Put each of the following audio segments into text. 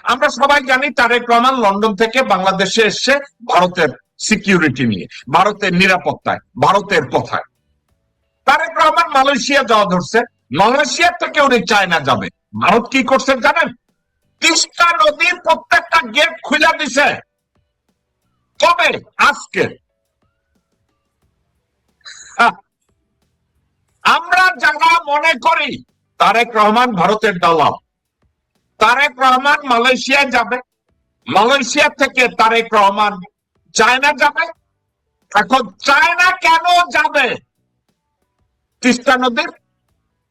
আমরা সবাই জানি তারেক রহমান লন্ডন থেকে বাংলাদেশে এসে ভারতের সিকিউরিটি নিয়ে, ভারতের নিরাপত্তায়, ভারতের কথায়। তারেক রহমান মালয়েশিয়া যাওয়া ধরছে, মালয়েশিয়া থেকে উনি চায়না যাবে। ভারত কি করছে জানেন? তিস্তা নদীর প্রত্যেকটা গেট খুলে দিছে। কবে? আজকে। আমরা যারা মনে করি তারেক রহমান ভারতের দালাল, তারেক রহমান মালয়েশিয়ায় যাবে, মালয়েশিয়া থেকে তারেক রহমান চায়না যাবে। এখন চায়না কেন যাবে? তিস্তা নদীর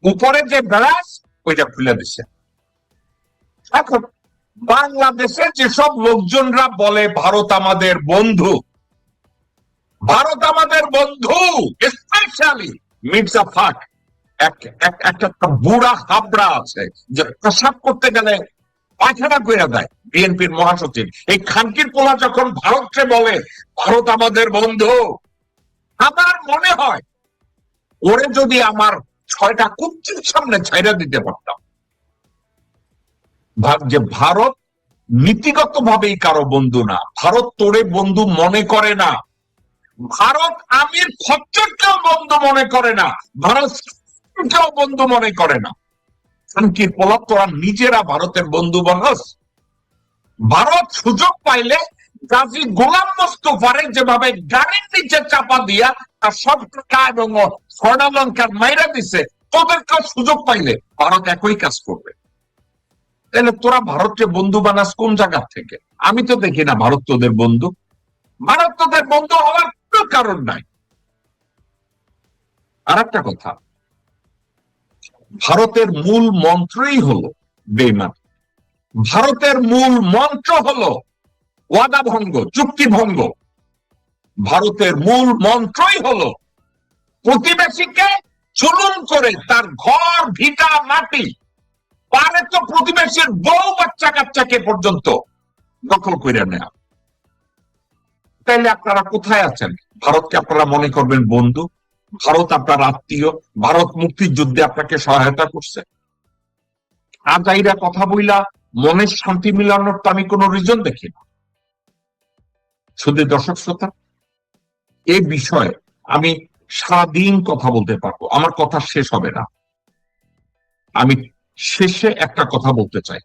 উপরে যে ব্যারাজ ওইটা খুলে দিছে। এখন বাংলাদেশের যেসব লোকজনরা বলে ভারত আমাদের বন্ধু, ভারত আমাদের বন্ধু, স্পেশালি মির্জা ফাক, একটা বুড়া হাবড়া আছে যে প্রসাব করতে গেলে পায়খানা করে দেয়, বিএনপির মহাসচিব। এই খানকির পোলা যখন ভারতকে বলে ভারত আমাদের বন্ধু, আমার মনে হয় ওরে যদি আমার 6টা কুচ্চির সামনে ছাইড়া দিতে পারতাম। যে ভারত নীতিগত ভাবেই কারো বন্ধু না, ভারত তোরে বন্ধু মনে করে না, ভারত আমির খচ্চরকেও বন্ধু মনে করে না, ভারত কেউ বন্ধু মনে করে না। খানকির পোলা তোরা নিজেরা ভারতের বন্ধু বানাস। ভারত সুযোগ পাইলে গাজী গোলাম মোস্তফারে যেভাবে গাড়ির নিচে চাপা দিয়া তার সব টাকা এবং স্বর্ণালঙ্কার মাইরা দিছে, তোদেরকেও সুযোগ পাইলে ভারত একই কাজ করবে। তাহলে তোরা ভারতকে বন্ধু বানাস কোন জায়গা থেকে? আমি তো দেখি না ভারত তোদের বন্ধু। ভারত তোদের বন্ধু হওয়ার কোনো কারণ নাই। আর একটা কথা, ভারতের মূল মন্ত্রই হলো বেঈমান। ভারতের মূল মন্ত্র হলো ওয়াদা ভঙ্গ, চুক্তি ভঙ্গ। ভারতের মূল মন্ত্রই হলো প্রতিবেশীকে জুলুম করে তার ঘর ভিটা মাটি, পারে তো প্রতিবেশীর বউ বাচ্চা কাচ্চাকে পর্যন্ত দখল করে নেয়া। তাইলে আপনারা কোথায় আছেন? ভারতকে আপনারা মনে করবেন বন্ধু? ভারত আপনার আত্মীয়? ভারত মুক্তিযুদ্ধে আপনাকে সহায়তা করছে? আজাইরা কথা বইলা মনের শান্তি মিলানোর তো আমি কোনো রিজন দেখি না। শুধু দর্শক শ্রোতা, এই বিষয়ে আমি সারাদিন কথা বলতে পারবো, আমার কথা শেষ হবে না। আমি শেষে একটা কথা বলতে চাই,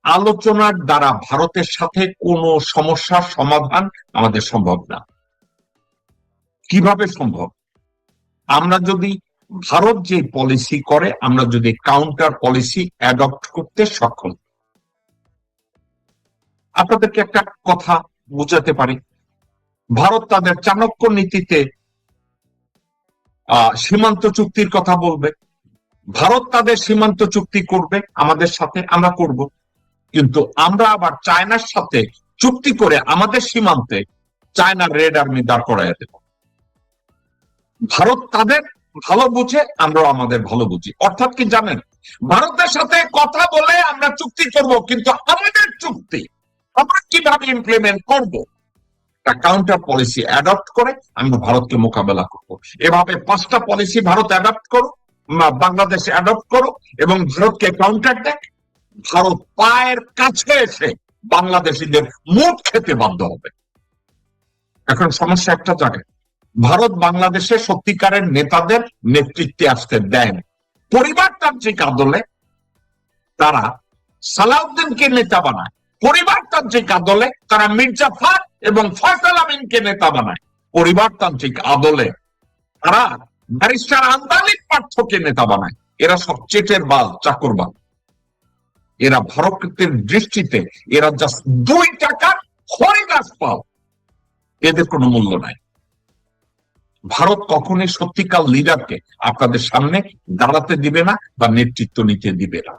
আলোচনার দ্বারা ভারতের সাথে কোনো সমস্যার সমাধান আমাদের সম্ভব না। কিভাবে সম্ভব? আমরা যদি ভারত যে পলিসি করে আমরা যদি কাউন্টার পলিসি অ্যাডপ্ট করতে সক্ষম। আপনাদেরকে একটা কথা বুঝাতে পারি, ভারত তাদের চাণক্য নীতিতে সীমান্ত চুক্তির কথা বলবে, ভারত তাদের সীমান্ত চুক্তি করবে আমাদের সাথে, আমরা করব, কিন্তু আমরা আবার চায়নার সাথে চুক্তি করে আমাদের সীমান্তে চায়নার রেড আর্মি দাঁড় করাইয়া দেব। ভারত তাদের ভালো বুঝে, আমরাও আমাদের ভালো বুঝি। অর্থাৎ কি জানেন, ভারতের সাথে কথা বলে আমরা চুক্তি করব, কিন্তু আমাদের চুক্তি আমরা কিভাবে ইমপ্লিমেন্ট করব কাউন্টার পলিসি অ্যাডপ্ট করে আমরা ভারতকে মোকাবেলা করব। এভাবে 5টা পলিসি ভারত অ্যাডপ্ট করো, বাংলাদেশ অ্যাডপ্ট করো এবং ভারতকে কাউন্টার দেখ, ভারত পায়ের কাছে এসে বাংলাদেশিদের মুখ খেতে বাধ্য হবে। এখন সমস্যা একটা জায়গায়, ভারত বাংলাদেশে সত্যিকারের নেতাদের নেতৃত্বে আসতে দেয় না। পরিবারতান্ত্রিক আদলে তারা সালাউদ্দিনকে নেতা বানায়, পরিবারতান্ত্রিক আদলে তারা মির্জা ফাক এবং ফয়সাল আমিনকে নেতা বানায়, পরিবারতান্ত্রিক আদলে তারা ব্যারিস্টার আন্দালিক পার্থকে নেতা বানায়। এরা সব চেটের বাল, চাকরবাল। এরা ভারতের দৃষ্টিতে এরা জাস্ট 2 টাকার হরিদাস পাল, এদের কোনো মূল্য নাই। ভারত কখনোই সত্যিকার লিডারকে আপনাদের সামনে দাঁড়াতে দিবে না বা নেতৃত্ব নিতে দিবে না।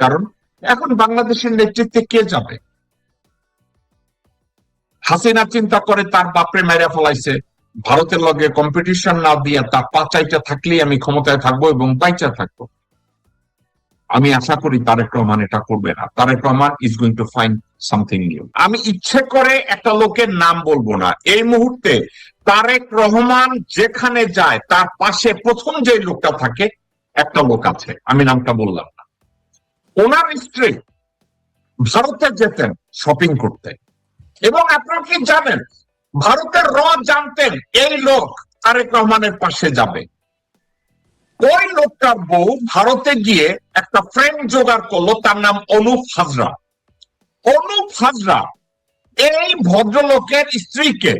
কারণ এখন বাংলাদেশের নেতৃত্বে কে যাবে? হাসিনা চিন্তা করে তার বাপরে মেরে ফেলাইছে, ভারতের লগে কম্পিটিশন না দিয়ে তার পাচাইটা থাকলেই আমি ক্ষমতায় থাকবো এবং বাইচা থাকবো। আমি আশা করি তারেক রহমান এটা করবে না। Tarek Rahman is going to find something new. আমি ইচ্ছে করে একটা লোকের নাম বলবো না এই মুহূর্তে। তারেক রহমান যেখানে যায় তার পাশে প্রথম যে লোকটা থাকে, একটা লোক আছে, আমি নামটা বললাম না, ওনার স্ত্রী ভারতে যেতেন শপিং করতে, এবং আপনারা কি জানেন ভারতের জানতেন এই লোক তারেক রহমানের পাশে যাবে। ওই লোকটার বউ ভারতে গিয়ে একটা ফ্রেন্ড জোগাড় করলো, তার নাম অনুপ হাজরা। অনুপ হাজরা এই ভদ্রলোকের স্ত্রীকে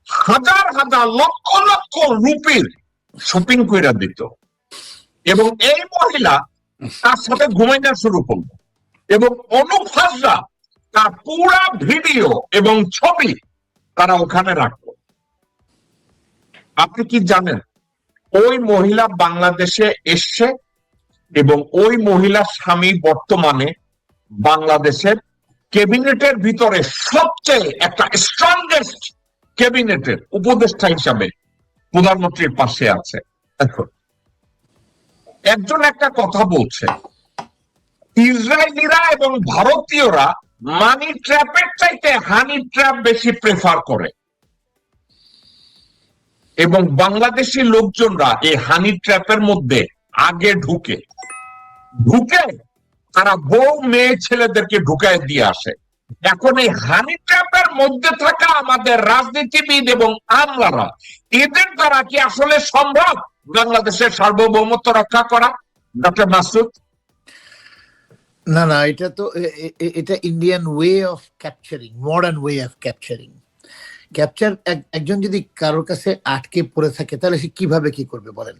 হাজার হাজার লক্ষ লক্ষ রুপির শপিং করে দিত, এবং এই মহিলা তার সাথে ঘুমাইনা শুরু করলো, এবং অনুপ হাজরা তার পুরা ভিডিও এবং ছবি তারা ওখানে রাখলো। আপনি কি জানেন ওই মহিলা বাংলাদেশে এসছে, এবং ওই মহিলার স্বামী বর্তমানে বাংলাদেশের ক্যাবিনেটের ভিতরে সবচেয়ে একটা স্ট্রংগেস্ট ক্যাবিনেটের উপদেষ্টা হিসাবে প্রধানমন্ত্রীর পাশে আছে। এখন একজন একটা কথা বলছে, ইসরায়েলিরা এবং ভারতীয়রা মানি ট্র্যাপের চাইতে হানি ট্র্যাপ বেশি প্রেফার করে, এবং বাংলাদেশি লোকজনরা এই হানি ট্র্যাপের মধ্যে আগে ঢুকে তারা বউ মেয়ে ছেলেদেরকে ঢুকায় দিয়ে আসে। এখন এই হানি ট্র্যাপের মধ্যে থাকা আমাদের রাজনীতিবিদ এবং আমলারা, এদের দ্বারা কি আসলে সম্ভব বাংলাদেশের সার্বভৌমত্ব রক্ষা করা? ডক্টর মাসুদ? না না, এটা তো এটা Indian way of capturing, modern way of capturing. Capture একজন যদি কারোর কাছে আটকে পড়ে থাকে তাহলে সে কিভাবে কি করবে বলেন?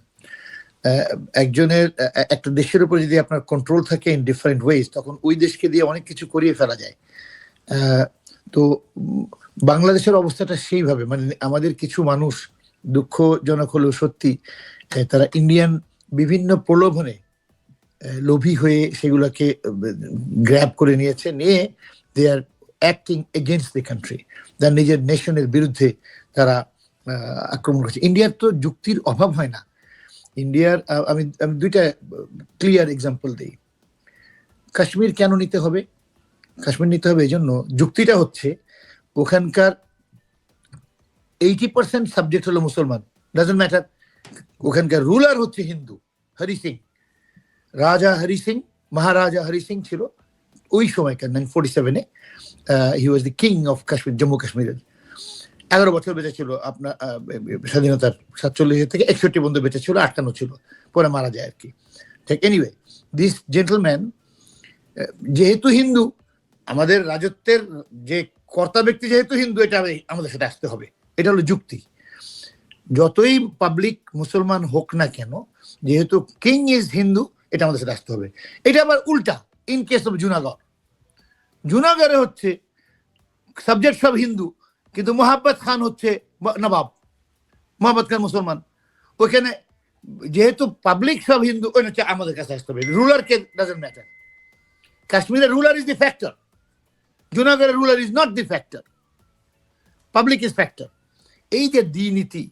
একজনের একটা দেশের উপর যদি আপনার কন্ট্রোল থাকে ইন ডিফারেন্ট ওয়েজ, তখন ওই দেশকে দিয়ে অনেক কিছু করিয়ে ফেলা যায়। তো বাংলাদেশের অবস্থাটা সেইভাবে, মানে আমাদের কিছু মানুষ দুঃখজনক হলেও সত্যি তারা ইন্ডিয়ান বিভিন্ন প্রলোভনে লোভী হয়ে সেগুলোকে গ্র্যাব করে নিয়েছে, নিয়ে দে আর অ্যাক্টিং এগেনস্ট দ্য কান্ট্রি, তার নিজের নেশনের বিরুদ্ধে তারা আক্রমণ করছে। ইন্ডিয়ার তো যুক্তির অভাব হয় না। ইন্ডিয়ার আমি দুইটা ক্লিয়ার এক্সাম্পল দিই। কাশ্মীর কেন নিতে হবে? কাশ্মীর নিতে হবে এই জন্য, যুক্তিটা হচ্ছে ওখানকার 80% সাবজেক্ট হলো মুসলমান, ডাজন্ট ম্যাটার। ওখানকার রুলার হচ্ছে হিন্দু, হরি সিং, রাজা হরি সিং, মহারাজা হরি সিং ছিল ওই সময়কার 1947-এ। He was the king of Kashmir, Jammu কাশ্মীরের। 11 বছর বেঁচে ছিল আপনার স্বাধীনতার 47 থেকে 61 পর্যন্ত বেঁচে ছিল, 58 ছিল, পরে মারা যায় আর কি। ঠিক, এনিওয়ে, দিস জেন্টলম্যান যেহেতু হিন্দু, আমাদের রাজত্বের যে কর্তা ব্যক্তি যেহেতু হিন্দু, এটা আমাদের সাথে আসতে হবে, এটা হলো যুক্তি। যতই পাবলিক মুসলমান হোক না কেন, যেহেতু কিং ইজ হিন্দু, এটা আমাদের সাথে আসতে হবে। এটা আবার উল্টা ইন কেস অফ জুনাগড়। জুনাগড়ে হচ্ছে সাবজেক্ট সব হিন্দু, কিন্তু মোহাম্মদ খান হচ্ছে নবাব, মোহাম্মদ খান মুসলমান। ওইখানে যেহেতু পাবলিক সব হিন্দু, ওই হচ্ছে আমাদের কাছে আসতে হবে। রুলার কে ডাজন্ট ম্যাটার। কাশ্মীরের রুলার ইজ দি ফ্যাক্টর, জুনাগড়ের ruler is not the factor, public is factor. এই যে দ্বিনীতি,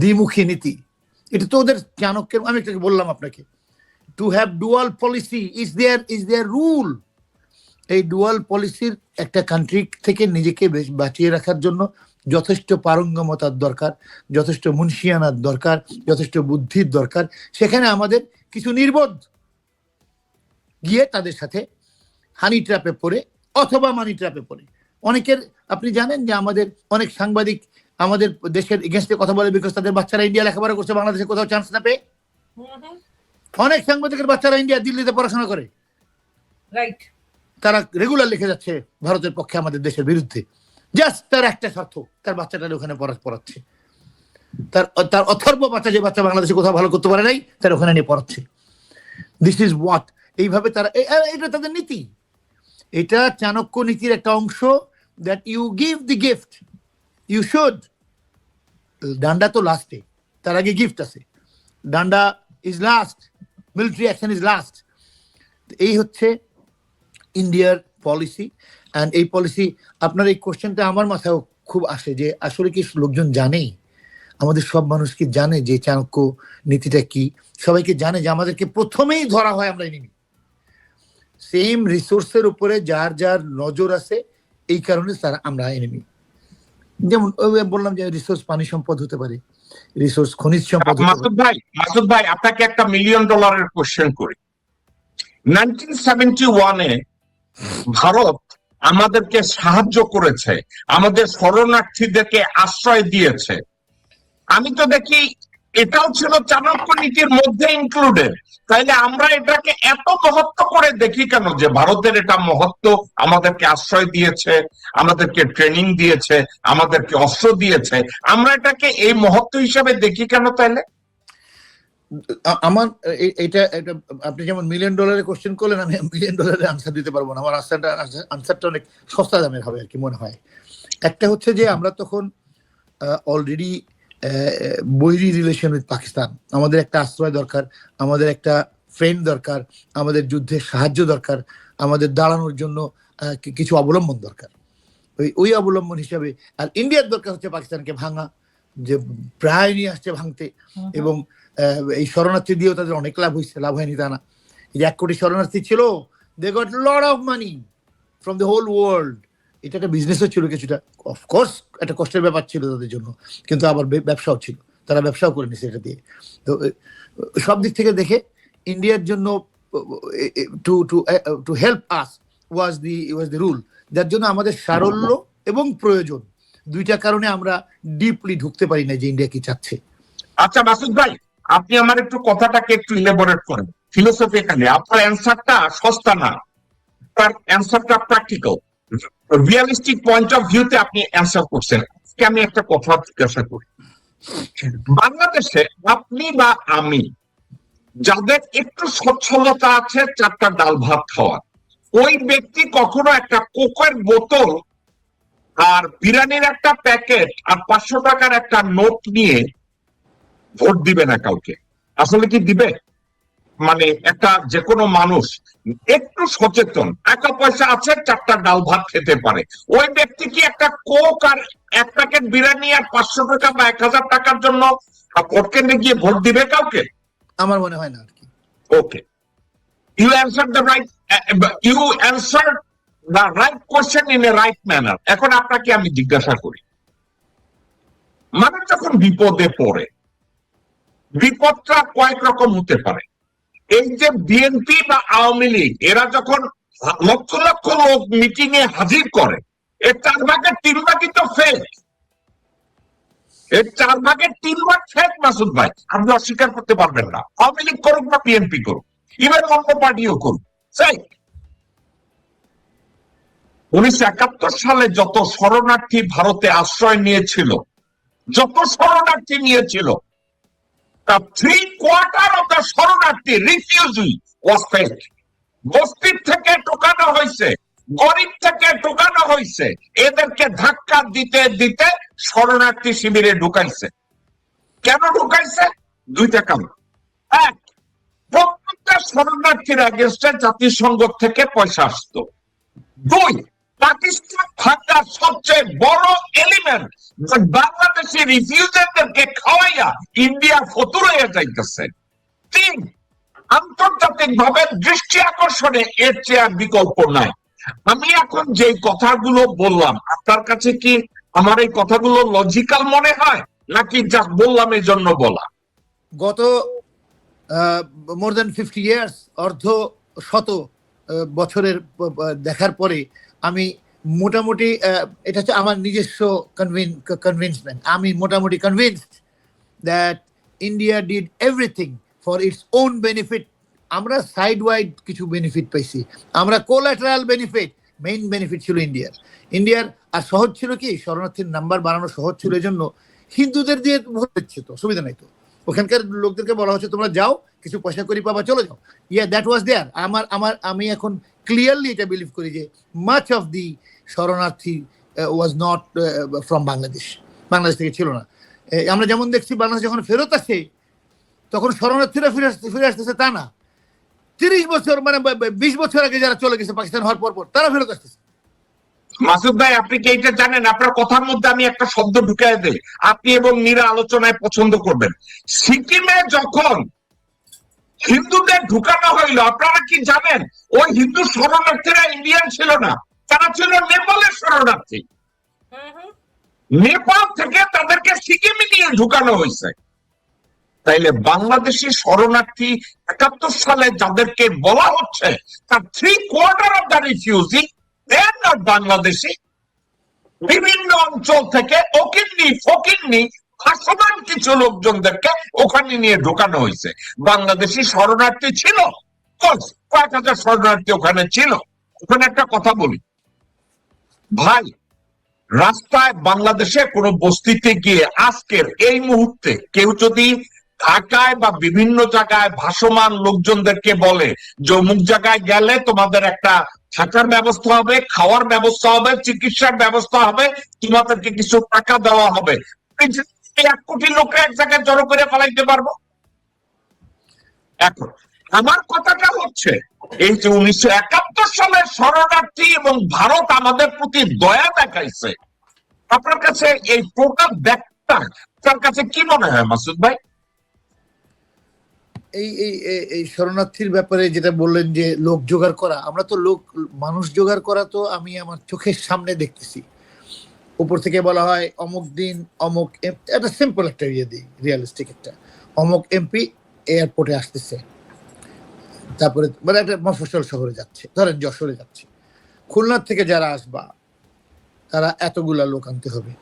দ্বিমুখী নীতি, এটা তো ওদের চাণক্যের। আমি একটু বললাম আপনাকে, to have dual policy is their rule. এই ডুয়াল পলিসির একটা কান্ট্রি থেকে নিজেকে বাঁচিয়ে রাখার জন্য যথেষ্ট পারঙ্গমতার দরকার, যথেষ্ট মুন্সিয়ানার দরকার, যথেষ্ট বুদ্ধির দরকার। সেখানে আমাদের কিছু নির্বোধ গিয়ে তাদের সাথে হানি ট্র্যাপে পড়ে অথবা মানি ট্র্যাপে পড়ে। অনেকের, আপনি জানেন যে আমাদের অনেক সাংবাদিক আমাদের দেশের এগেনস্টে কথা বলে, বিকজ তাদের বাচ্চারা ইন্ডিয়া লেখাপড়া করছে, বাংলাদেশে কোথাও চান্স না পেয়ে। অনেক সাংবাদিকের বাচ্চারা ইন্ডিয়া, দিল্লিতে পড়াশোনা করে, রাইট, তারা রেগুলার লিখে যাচ্ছে ভারতের পক্ষে আমাদের দেশের বিরুদ্ধে। জাস্ট তার একটা স্বার্থ, তার বাচ্চাটা ওখানে পড়াচ্ছে, তার অথর্ব বাচ্চা, যে বাচ্চা বাংলাদেশে কোথাও ভালো করতে পারে নাই, তার ওখানে নিয়ে পড়াচ্ছে। This is what. এইভাবে তারা, এটা তাদের নীতি, এটা চাণক্য নীতির একটা অংশ। That you give the gift, you should. ডান্ডা তো লাস্টে, তার আগে গিফট আছে। Danda is last, military action is last. এই হচ্ছে ইন্ডিয়ার পলিসি। অ্যান্ড এই পলিসি, আপনার এই কোশ্চেনটা আমার মাথায় খুব আসে যে আসলে কি লোকজন জানে, আমাদের সব মানুষ কি জানে যে চাণক্য নীতিটা কি? সবাইকে জানে যে আমাদেরকে প্রথমেই ধরা হয় আমরা এনিমি। সেম রিসোর্সের উপরে যার যার নজর আছে, এই কারণে তারা আমরা এনিমি। যেমন বললাম যে রিসোর্স পানি সম্পদ হতে পারে, রিসোর্স খনিজ সম্পদ। মাসুদ ভাই, আপনাকে একটা $1 মিলিয়ন কোশ্চেন করি। 1971-এ ভারত আমাদেরকে সাহায্য করেছে, আমাদের শরণার্থীদেরকে আশ্রয় দিয়েছে। আমি তো দেখি এটাও ছিল চাণক্য নীতির মধ্যে ইনক্লুডেড। তাইলে আমরা এটাকে এত মহত্ব করে দেখি কেন, যে ভারতের এটা মহত্ব, আমাদেরকে আশ্রয় দিয়েছে, আমাদেরকে ট্রেনিং দিয়েছে, আমাদেরকে অস্ত্র দিয়েছে, আমরা এটাকে এই মহত্ব হিসাবে দেখি কেন তাইলে? আমার এটা এটা আপনি যেমন মিলিয়ন ডলারের কোশ্চেন করলেন, আমি মিলিয়ন ডলারের আনসার দিতে পারবো না। আমার আনসারটা অনেক সস্তা দামের হবে আর কি মনে হয়। একটা হচ্ছে যে আমরা তখন অলরেডি বৈরী রিলেশন উইথ পাকিস্তান, আমাদের একটা আশ্রয় দরকার, আমাদের একটা ফ্রেন্ড দরকার, আমাদের যুদ্ধের সাহায্য দরকার, আমাদের দাঁড়ানোর জন্য কিছু অবলম্বন দরকার। ওই অবলম্বন হিসাবে আর ইন্ডিয়ার দরকার হচ্ছে পাকিস্তানকে ভাঙা, যে প্রায় নিয়ে আসছে ভাঙতে। এবং এই শরণার্থী দিয়েও তাদের অনেক লাভ হয়েছে, লাভ হয়নি তা না। এই 1 কোটি শরণার্থী ছিল, they got lot of money from the whole world. এটা একটা বিজনেসও ছিল কিছুটা, অফকোর্স একটা কষ্টের ব্যাপার ছিল তাদের জন্য, কিন্তু আবার ব্যবসাও ছিল, তারা ব্যবসাও করে নিছে এটা দিয়ে। তো সব দিক থেকে দেখে ইন্ডিয়ার জন্য to to to help us was the rule. যার জন্য আমাদের সারল্য এবং প্রয়োজন, দুইটা কারণে আমরা ডিপলি ঢুকতে পারি না যে ইন্ডিয়া কি চাচ্ছে। আচ্ছা মাসুদ ভাই, আপনি আমার একটু কথাটাকে একটু ইলেবোরেট করেন ফিলোসফিক্যালি। আপনার অ্যান্সারটা সস্তা না, তার অ্যান্সারটা প্র্যাকটিক্যাল, রিয়ালিস্টিক পয়েন্ট অফ ভিউতে আপনি অ্যান্সার করছেন। আজকে আমি একটা কথা জিজ্ঞাসা করি, বাংলাদেশে আপনি বা আমি যাদের একটু সচ্ছলতা আছে 4টা ডাল ভাত খাওয়ার, ওই ব্যক্তি কখনো একটা কোকের বোতল আর বিরিয়ানির একটা প্যাকেট আর 500 টাকার একটা নোট নিয়ে ভোট দিবে না কাউকে। আসলে কি দিবে? মানে একটা যে কোনো মানুষ একটু সচেতন, টাকা পয়সা আছে, 4টা ডাল ভাত খেতে পারে, ওই ব্যক্তি কি একটা কোক আর 1 প্যাকেট বিরিয়ানি আর 500 টাকা বা 1000 টাকার জন্য ভোট কেন্দ্রে গিয়ে ভোট দিবে কাউকে? আমার মনে হয় না আর কি। ওকে, you answered the right, you answered the right question in a right manner. এখন আপনাকে আমি জিজ্ঞাসা করি, মানুষ যখন বিপদে পড়ে, বিপদটা কয়েক রকম হতে পারে। এই যে বিএনপি বা আওয়ামী লীগ এরা যখন লক্ষ লক্ষ লোক মিটিং এ হাজির করে, এর 4 ভাগের 3 ভাগই তো ফেক। এর 4 ভাগের 3 ভাগ ফেক মাসুদ ভাই, আপনি অস্বীকার করতে পারবেন না। আওয়ামী লীগ করুক বা বিএনপি করুক, ইভেন অন্য পার্টিও করুক। 1971 সালে যত শরণার্থী ভারতে আশ্রয় নিয়েছিল, যত শরণার্থী নিয়েছিল, তা 3/4 of the শরণার্থী রিফিউজি ওয়াজ ফেক। বস্তির থেকে ঢোকানো হয়েছে, গরিব থেকে ঢোকানো হয়েছে, এদেরকে ধাক্কা দিতে দিতে শরণার্থী শিবিরে ঢুকাইছে। কেন ঢুকাইছে? 2টা কারণ। এক, প্রত্যেকটা শরণার্থীর এগেইনস্টে জাতিসংঘ থেকে পয়সা আসতো। 2, পাকিস্তান থাকার সবচেয়ে বড় এলিমেন্ট বাংলাদেশি রিফিউজিদেরকে খাওয়াইয়া ইন্ডিয়া ফতুর হয়ে যাইতেছে। 3, আন্তর্জাতিক ভাবে দৃষ্টি আকর্ষণে এর চেয়ে আর বিকল্প নাই। আমি এখন যে কথাগুলো বললাম, আপনার কাছে কি আমার এই কথাগুলো লজিক্যাল মনে হয়, নাকি যা বললাম এই জন্য বলা? গত মোর দ্যান 50 ইয়ার্স, অর্ধ শত বছরের দেখার পরে আমি মোটামুটি, এটা হচ্ছে আমার নিজস্ব কনভিন্সমেন্ট, আমি মোটামুটি convinced that India did everything for its own benefit. আমরা সাইড ওয়াইড কিছু বেনিফিট পাইছি, আমরা কোলাটারাল বেনিফিট, মেইন বেনিফিট ছিল ইন্ডিয়ার। আর সহজ ছিল কি, শরণার্থীর নাম্বার বাড়ানো সহজ ছিল, এই জন্য হিন্দুদের দিয়ে ভোট দিচ্ছে, তো সুবিধা নাই। তো ওখানকার লোকদেরকে বলা হচ্ছে তোমরা যাও, কিছু পয়সা করি পাবা, চলে যাও। দ্যাট ওয়াজ দেয়ার। আমি এখন ক্লিয়ারলি এটা বিলিভ করি যে মাচ অফ দি শরণার্থী ওয়াজ নট ফ্রম বাংলাদেশ থেকে ছিল না। আমরা যেমন দেখছি বাংলাদেশ যখন ফেরত আসে, তখন শরণার্থীরা ফিরে আসতেছে তা না, 30 বছর মানে 20 বছর আগে যারা চলে গেছে পাকিস্তান হওয়ার পর তারা ফেরত আসতেছে। মাসুদ ভাই, আপনি কি এটা জানেন? আপনার কথার মধ্যে আমি একটা শব্দ ঢুকাই দেই, আপনি এবং মীরা আলোচনায় পছন্দ করবেন। সিকিমে যখন হিন্দুদের ঢুকানো হইলো, আপনারা কি জানেন ওই হিন্দু শরণার্থীরা ইন্ডিয়ান ছিল না, তারা ছিল নেপালের শরণার্থী। নেপাল থেকে তাদেরকে সিকিমে নিয়ে ঢুকানো হয়েছে। তাইলে বাংলাদেশি শরণার্থী 71 সালে যাদেরকে বলা হচ্ছে তার 3/4 of the refugee they are not Bangladeshi. বিভিন্ন অঞ্চল থেকে ওকিন্নি ফকিন্নি ভাসমান কিছু লোকজনদেরকে ওখানে নিয়ে ঢোকানো হয়েছে। বাংলাদেশি শরণার্থী ছিল, কয়েক হাজার শরণার্থী ওখানে ছিল। ওখানে একটা কথা বলি ভাই, রাস্তায় বাংলাদেশে কোনো বস্তিতে গিয়ে আজকের এই মুহূর্তে কেউ যদি ঢাকায় বা বিভিন্ন জায়গায় ভাসমান লোকজনদেরকে বলে যে অমুক জায়গায় গেলে তোমাদের একটা থাকার ব্যবস্থা হবে, খাওয়ার ব্যবস্থা হবে, চিকিৎসার ব্যবস্থা হবে, তোমাদেরকে কিছু টাকা দেওয়া হবে, 1 কোটি লোককে এক জায়গায় জড়ো করে ফেলাইতে পারবো? এখন আমার কথাটা হচ্ছে এই যে 1971 সালের শরণার্থী এবং ভারত আমাদের প্রতি দয়া দেখাইছে, আপনার কাছে এই টোটাল ব্যাপারটা তার কাছে কি মনে হয় মাসুদ ভাই? এই এই এই শরণার্থীর ব্যাপারে যেটা বললেন যে লোক জোগাড় করা, আমরা তো মানুষ জোগাড় করা তো আমি আমার চোখের সামনে দেখতেছি। উপর থেকে বলা হয় অমুক দিন অমুক, একটা সিম্পল একটা ইয়ে দিই, রিয়ালিস্টিক একটা, অমুক এমপি এয়ারপোর্টে আসতেছে, তারপরে মানে একটা মফস্বল শহরে যাচ্ছে, ধরেন যশোরে যাচ্ছে, খুলনার থেকে যারা আসবা তারা এতগুলা লোক আনতে হবে,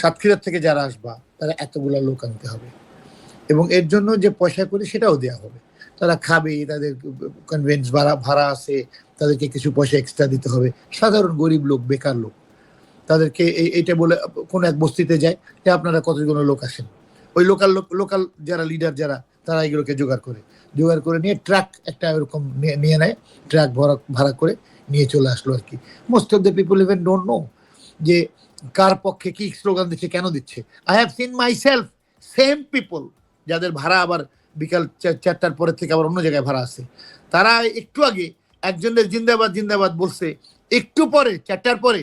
সাতক্ষীরার থেকে যারা আসবা তারা এতগুলা লোক আনতে হবে, এবং এর জন্য যে পয়সা করে সেটাও দেওয়া হবে। তারা খাবে, তাদের কনভেন্স ভাড়া আছে, তাদেরকে কিছু পয়সা এক্সট্রা দিতে হবে। সাধারণ গরিব লোক, বেকার লোক, তাদেরকে এইটা বলে কোনো এক বস্তিতে যায় যে আপনারা কতগুলো লোক আসেন, ওই লোকাল যারা লিডার যারা, তারা এগুলোকে জোগাড় করে নিয়ে ট্রাক একটা এরকম নিয়ে নেয়, ট্রাক ভাড়া করে নিয়ে চলে আসলো আর কি। Most of the people even don't know যে কার পক্ষে কি স্লোগান দিচ্ছে, কেন দিচ্ছে। I have seen myself same people যাদের ভাড়া আবার বিকাল 4টার পরের থেকে আবার অন্য জায়গায় ভাড়া আছে, তারা একটু আগে একজনের জিন্দাবাদ জিন্দাবাদ বলছে, একটু পরে 4টার পরে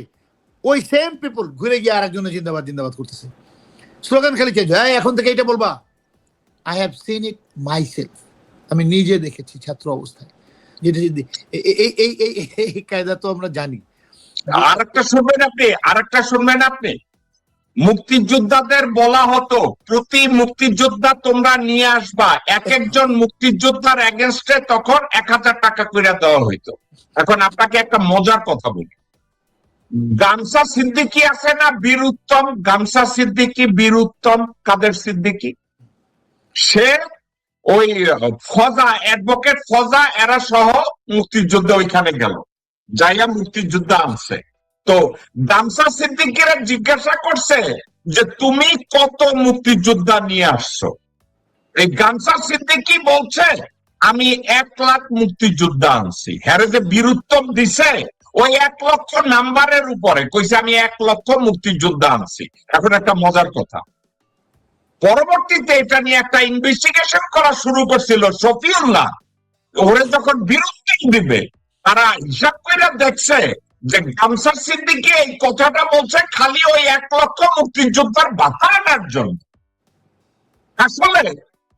ওই সেম পিপল ঘুরে গিয়ে আর একজনের জিন্দাবাদ জিন্দাবাদ করতেছে, স্লোগান খালি চেঞ্জ হয়, এখন থেকে এটা বলবা। I have seen it myself, আমি নিজে দেখেছি ছাত্র অবস্থায়, যেটা এই কায়দা তো আমরা জানি। আরেকটা শুনবেন আপনি, মুক্তিযোদ্ধাদের বলা হতো প্রতি মুক্তিযোদ্ধা তোমরা নিয়ে আসবা, এক একজন মুক্তিযোদ্ধার এগেনস্টে তখন 1000 টাকা করে দেওয়া হইতো। এখন আপনাকে একটা মজার কথা বলি, গামসা সিদ্দিকী আছে না বীর উত্তম, গামসা সিদ্দিকী, বীর উত্তম, কাদের সিদ্দিকী, সে ওই ফজা, অ্যাডভোকেট ফজা এরা সহ মুক্তিযোদ্ধা ওইখানে গেল, যাইয়া মুক্তিযোদ্ধা আনছে। তো গামসা সিদ্দিকীরা জিজ্ঞাসা করছে যে তুমি কত মুক্তিযোদ্ধা নিয়ে আসছো? এই গামসা সিদ্দিকী বলছে আমি 1 লাখ মুক্তিযোদ্ধা আনছি। হ্যাঁ, যে বীর উত্তম দিছে ওই 1 লক্ষ নাম্বারের উপরে কইছে আমি 1 লক্ষ মুক্তিযোদ্ধা আনছি। এখন একটা মজার কথা, পরবর্তীতে এটা নিয়ে একটা ইনভেস্টিগেশন করা শুরু করছিল শফিউল্লাহ, ওরে যখন বিরুদ্ধে দিবে তারা হিসাব করে দেখছে যে গামসা সিদ্দিকী এই কথাটা বলছে খালি ওই 1 লক্ষ মুক্তিযোদ্ধার ভাতা আনার জন্য। আসলে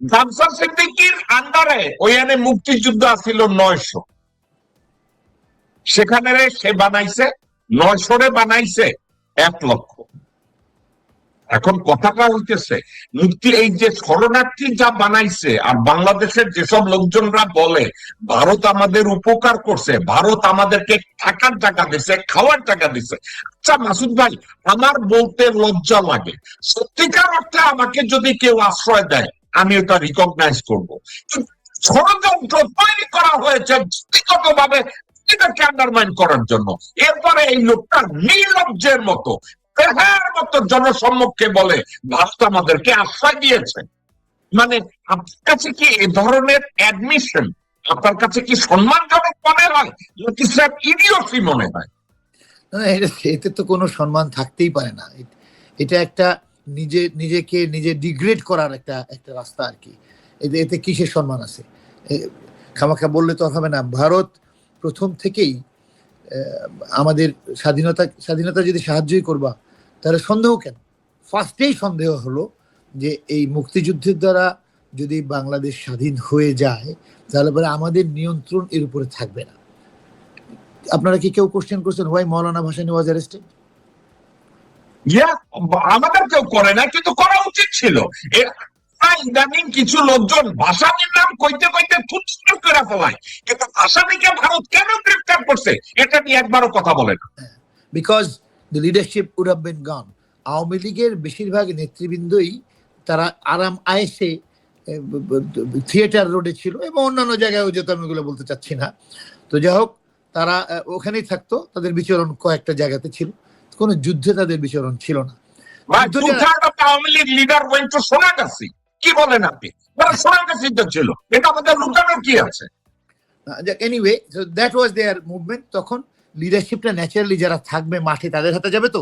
গামসা সিদ্দিকীর আন্ডারে ওইখানে মুক্তিযুদ্ধ ছিল 900, সেখানে সে বানাইছে 900 বানাইছে 1 লক্ষ। এখন কথাটা হইতেছে মুক্তি এই যে শরণার্থী যা বানাইছে, আর বাংলাদেশের যেসব লোকজনরা বলে ভারত আমাদের উপকার করছে, ভারত আমাদেরকে থাকার টাকা দিছে, খাওয়ার টাকা দিছে। আচ্ছা মাসুদ ভাই, আমার বলতে লজ্জা লাগে, সত্যিকার অর্থে আমাকে যদি কেউ আশ্রয় দেয় আমি ওটা রিকগনাইজ করবো, ষড়যন্ত্র তৈরি করা হয়েছে ব্যক্তিগত ভাবে এটাকে আন্ডারমাইন করার জন্য। এরপরে এই লোকটা নির্লজ্জের মতো জনসম্মুখে বলে ভারত আমাদেরকে আশ্রয় দিয়েছে। মানে আপনার কাছে কি এ ধরনের অ্যাডমিশন আপনার কাছে কি সম্মানজনক মনে হয় নাকি স্যার ইডিওসি মনে হয়? এতে তো কোনো সম্মান থাকতেই পারে না, এটা একটা নিজেকে ডিগ্রেড করার একটা রাস্তা আর কি। এতে কিসের সম্মান আছে? খামাখা বললে তো হবে না। ভারত প্রথম থেকেই আমাদের স্বাধীনতা যদি সাহায্যই করবা তাহলে সন্দেহ কেন? ফার্স্টেই সন্দেহ হলো যে এই মুক্তিযুদ্ধের দ্বারা যদি বাংলাদেশ স্বাধীন হয়ে যায় তাহলে পরে আমাদের নিয়ন্ত্রণ এর উপরে থাকবে না। আপনারা কি কেউ কোশ্চেন করছেন why Maulana Bhasani was arrested? আমাদের কেউ করে না, কিন্তু করা উচিত ছিল। ইদানিং কিছু লোকজন ভাষানির নাম কইতে কইতে থুতস্কর করে ফেলায়, কিন্তু ভাষানিকে ভারত কেন গ্রেফতার করছে এটা নিয়ে একবারও কথা বলে না। Because the leadership would have been gone. Awami লীগের বেশিরভাগ নেতৃবৃন্দই তারা আরাম আয়েসে থিয়েটার রোডে ছিল এবং অন্যান্য জায়গায়ও যেত, আমি ওগুলো বলতে চাচ্ছি না। তো যাই হোক, তারা ওখানেই থাকতো, তাদের বিচরণ কয়েকটা জায়গাতে ছিল, কোনো যুদ্ধে তাদের বিচরণ ছিল না। Awami League leader went to Sonagachi, কি বলেন আপনি? সোনাগাছি তো ছিল, এটা আমাদের লুকানোর কি আছে? Anyway, that was their movement. তখন লিডারশিপটা ন্যাচারালি যারা থাকবে মাঠে তাদের হাতে যাবে তো,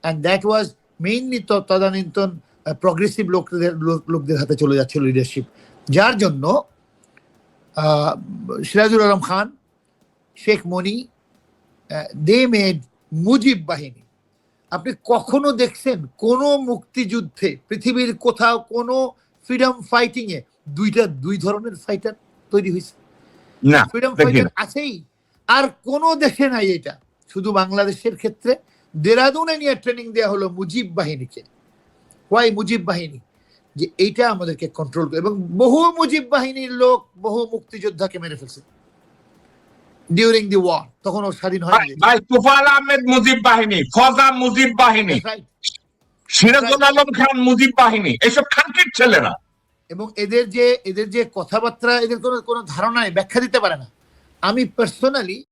অ্যান্ড দ্যাট ওয়াজ মেইনলি তদানীন্তন প্রগ্রেসিভ লোকদের হাতে চলে যাচ্ছিল লিডারশিপ, যার জন্য সিরাজুল আলম খান, শেখ মনি, দে মেড মুজিব বাহিনী। আপনি কখনো দেখছেন কোন মুক্তিযুদ্ধে পৃথিবীর কোথাও কোনো ফ্রিডম ফাইটিং এ দুই ধরনের ফাইটার তৈরি হয়েছে? না, ফ্রিডম ফাইটার আছেই, আর কোন দেশে নাই এটা। শুধু বাংলাদেশের ক্ষেত্রে দেরাদুনে নিয়ে ট্রেনিং দেওয়া হলো মুজিব বাহিনীকে। ওয়াই মুজিব বাহিনী? যে এইটা আমাদেরকে কন্ট্রোল করে, এবং বহু মুজিব বাহিনীর লোক বহু মুক্তিযোদ্ধাকে মেরে ফেলছে ডিউরিং দি ওয়ার। তখন ও স্বাধীন হয়নি। ভাই তোফায়েল আহমেদ মুজিব বাহিনী, ফজা মুজিব বাহিনী, সিরাজুল আলম খান মুজিব বাহিনী, এসব খানকির ছেলেরা। এবং এদের যে কথাবার্তা, এদের কোনো ধারণা নেই, ব্যাখ্যা দিতে পারে না। আমি পার্সোনালি